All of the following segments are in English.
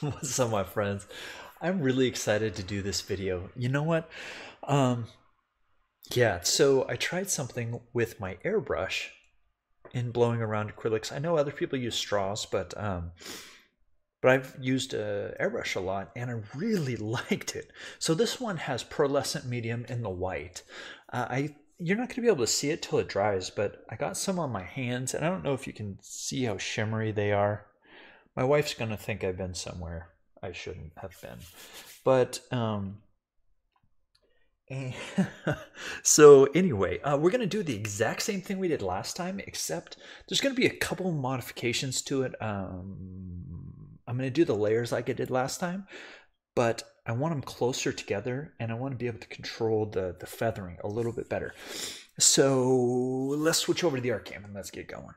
What's up, my friends? I'm really excited to do this video. You know what? Um, yeah, so I tried something with my airbrush in blowing around acrylics. I know other people use straws, but I've used airbrush a lot, and I really liked it. So this one has pearlescent medium in the white. You're not going to be able to see it till it dries, but I got some on my hands, and I don't know if you can see how shimmery they are. My wife's gonna think I've been somewhere I shouldn't have been. But eh, so anyway, we're gonna do the exact same thing we did last time, except there's gonna be a couple modifications to it. I'm gonna do the layers like I did last time, but I want them closer together, and I want to be able to control the feathering a little bit better. So let's switch over to the art cam and let's get going.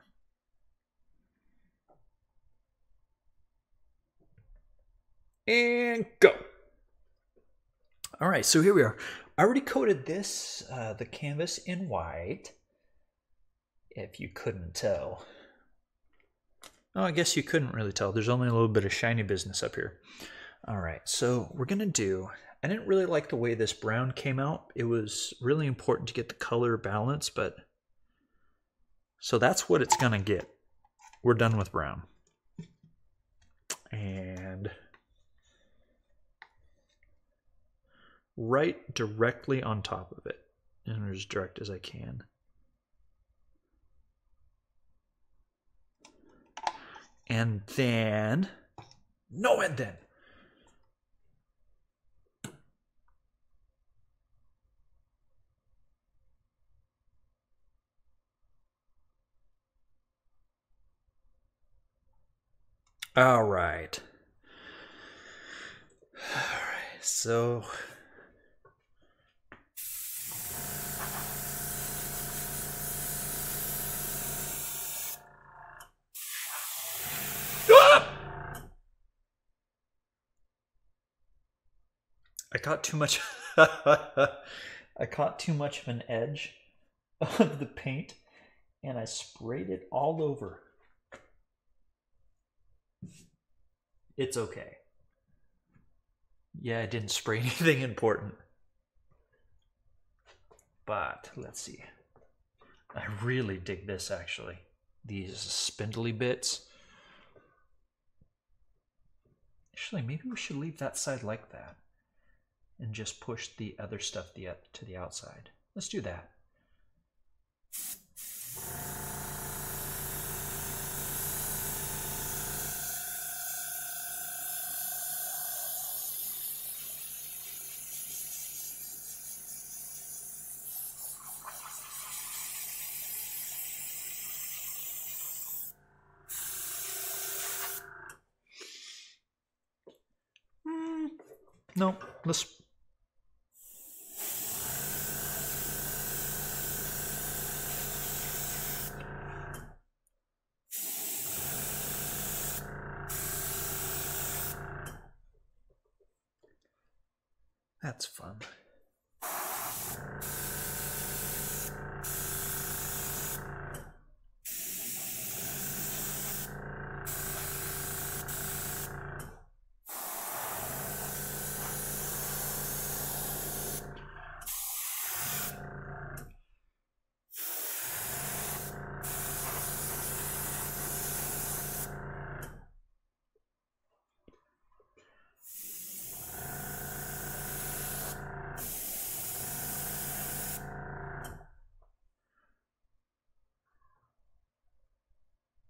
And go. All right, so here we are. I already coated this, the canvas in white, if you couldn't tell. Oh, I guess you couldn't really tell. There's only a little bit of shiny business up here. All right, so we're gonna do, I didn't really like the way this brown came out. It was really important to get the color balance, but, so that's what it's gonna get. We're done with brown. And right directly on top of it, and as direct as I can. And then, no, and then. All right. All right, so I caught too much. I caught too much of an edge of the paint, and I sprayed it all over. It's okay. Yeah, I didn't spray anything important. But let's see. I really dig this actually. These spindly bits. Actually, maybe we should leave that side like that and just push the other stuff to the outside. Let's do that. No, let's. That's fun.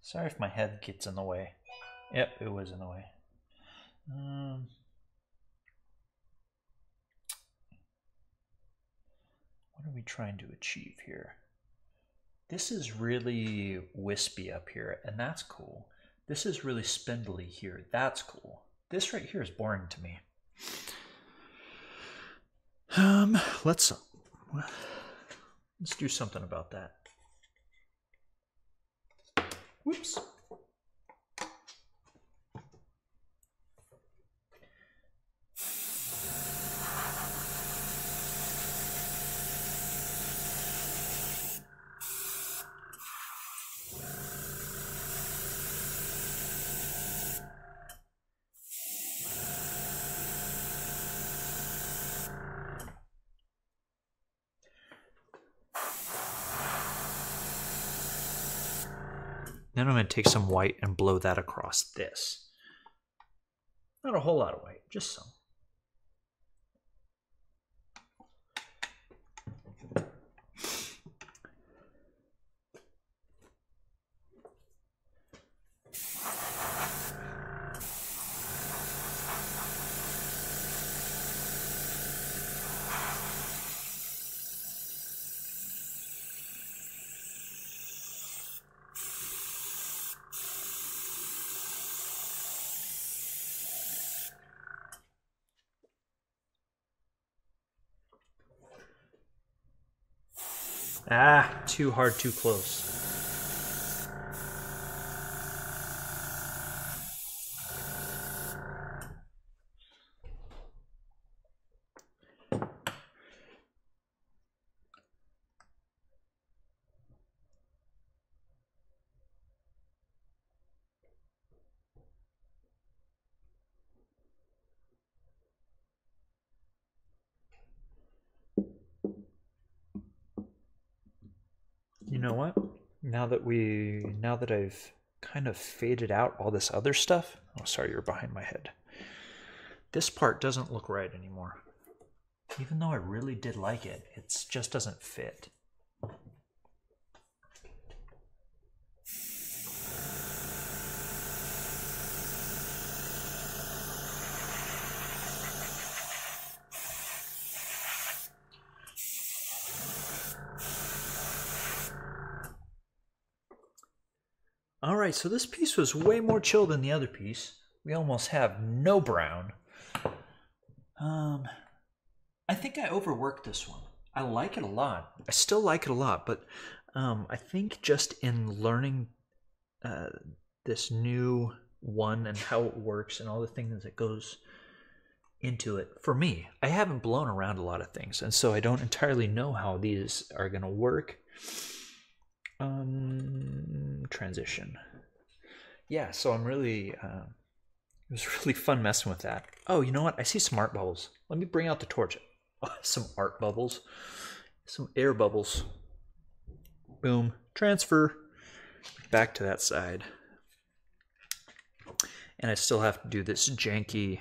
Sorry if my head gets in the way. Yep, it was in the way. What are we trying to achieve here? This is really wispy up here, and that's cool. This is really spindly here. That's cool. This right here is boring to me. Let's do something about that. Whoops. Then I'm going to take some white and blow that across this. Not a whole lot of white, just some. Ah, too hard, too close. You know what? Now that I've kind of faded out all this other stuff. Oh, sorry, you're behind my head. This part doesn't look right anymore. Even though I really did like it, it just doesn't fit. All right, so this piece was way more chill than the other piece. We almost have no brown. I think I overworked this one. I like it a lot. I still like it a lot, but I think just in learning this new one and how it works and all the things that goes into it, for me, I haven't blown around a lot of things, and so I don't entirely know how these are going to work. Transition. Yeah, so I'm really, it was really fun messing with that. Oh, you know what? I see some art bubbles. Let me bring out the torch. Oh, some art bubbles. Some air bubbles. Boom. Transfer. Back to that side. And I still have to do this janky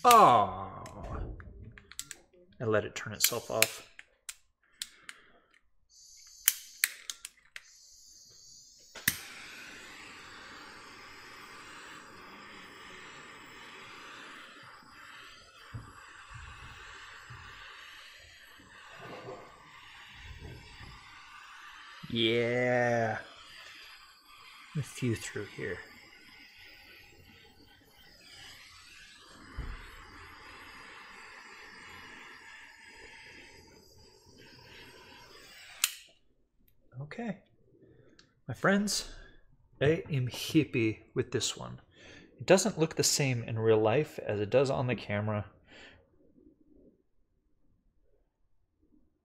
Oh, I let it turn itself off. Yeah, a few through here. Okay, my friends, I am hippie with this one. It doesn't look the same in real life as it does on the camera.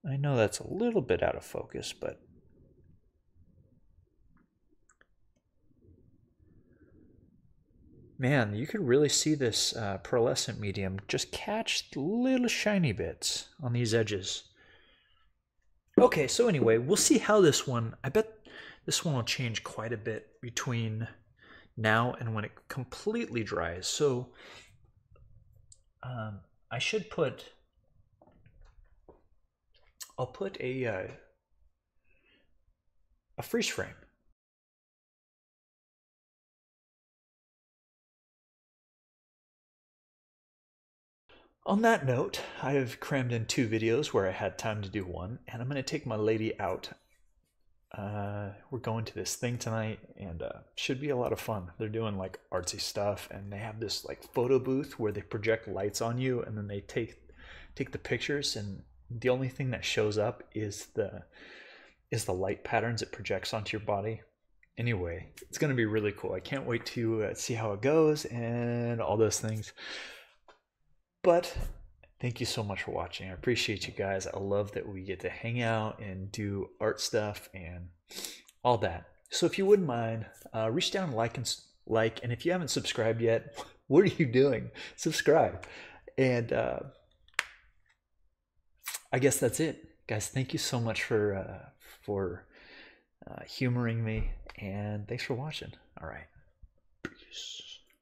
I know that's a little bit out of focus, but man, you could really see this pearlescent medium just catch little shiny bits on these edges. Okay, so anyway, we'll see how this one, I bet this one will change quite a bit between now and when it completely dries. So I should put, I'll put a freeze frame. On that note, I have crammed in 2 videos where I had time to do one, and I'm going to take my lady out. We're going to this thing tonight, and should be a lot of fun. They're doing like artsy stuff, and they have this like photo booth where they project lights on you, and then they take the pictures, and the only thing that shows up is the light patterns it projects onto your body. Anyway, it's going to be really cool. I can't wait to see how it goes and all those things. But thank you so much for watching. I appreciate you guys. I love that we get to hang out and do art stuff and all that. So if you wouldn't mind, reach down and like, and if you haven't subscribed yet, what are you doing? Subscribe. And I guess that's it, guys. Thank you so much for humoring me, and thanks for watching. All right. Peace.